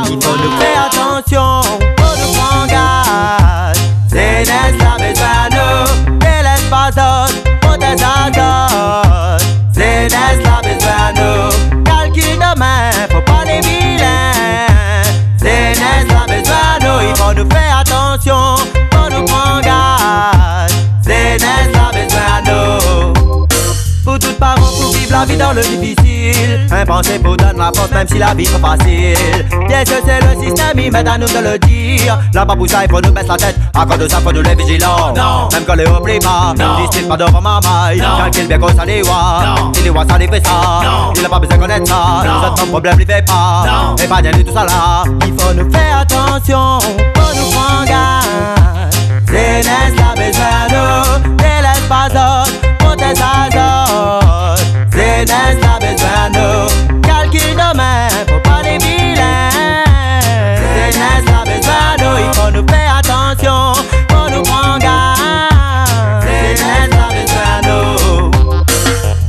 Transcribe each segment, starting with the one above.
Il faut nous faire attention, faut nous prendre garde. C'est la besoin nous, délaisse pas d'autres, protège d'autres. C'est la besoin nous, calcule demain, faut pas les vilains. C'est la besoin nous, il faut nous faire attention, faut nous prendre garde. C'est la besoin nous. Pour toutes parents, pour vivre la vie dans le difficile, un pensée pour donner la force même si la vie est pas facile. Bien que c'est le système, il m'aide à nous de le dire. Là-bas pour ça, il faut nous baisser la tête. À cause de ça, faut nous les vigilants. Non. Même quand les oublie pas, discute pas devant ma maille. Calcule bien qu'on s'en les voit. Si les voit, ça les fait ça. Il a pas besoin de connaître ça. Nous autres, ton problème, il fait pas. Et pas bien du tout ça là. Il faut nous faire attention, faut nous prendre garde. C'est la besoin nous, délaisse pas d'autres, protège d'autres. C'est la besoin nous, calcule demain, faut pas les vilains. C'est la besoin nous, il faut nous faire attention, faut nous prendre garde. C'est la besoin nous.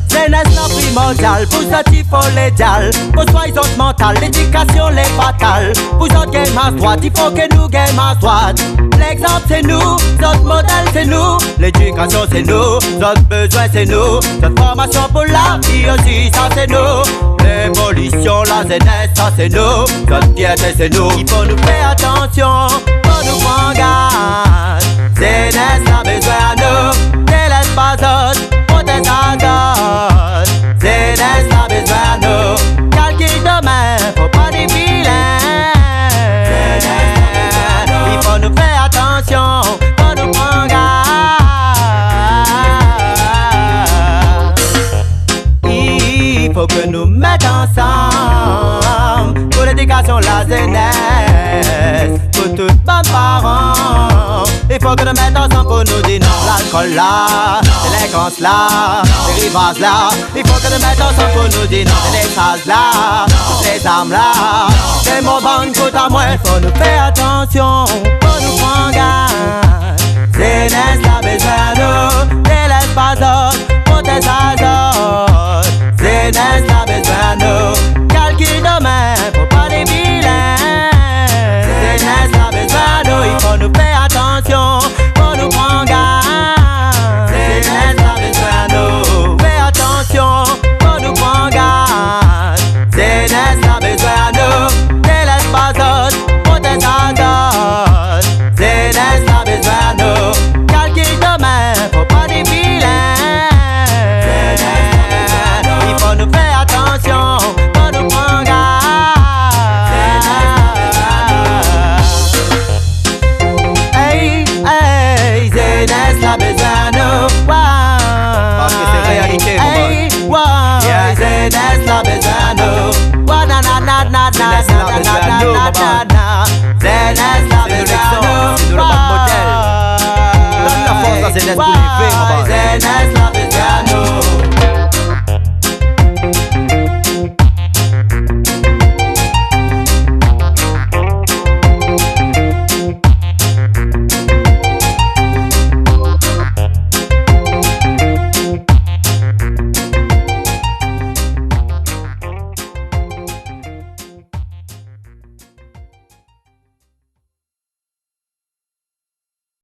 C'est l'instant primordial, pour ça il faut les dial. Pour soi ils ont mental, l'éducation les fatale. Pour autres game à droite, il faut que nous game à droite. L'exemple c'est nous, notre modèle c'est nous. L'éducation c'est nous, notre besoin c'est nous. Notre formation pour la vie aussi, ça c'est nous. L'évolution, la jeunesse, ça c'est nous. Notre piété c'est nous. Il faut nous faire attention, faut nous prendre garde. Jeunesse a besoin de nous, délaisse pas d'autres, protège d'autres. Jeunesse a besoin de nous, calcule demain, faut pas des vilains. Il faut nous faire attention, faut nous prendre garde. Il faut que nous mettions ensemble pour l'éducation, la jeunesse, pour tous bonnes parents. Il faut que nous mettions ensemble pour nous dire non, l'alcool là, délinquance là, dérivage là. Il faut que nous mettions ensemble pour nous dire non, les salles là, les armes là, les mots banques tout à moins. Il faut nous faire attention, faut nous prendre garde. C'est la besoin nous, délaisse pas d'autres.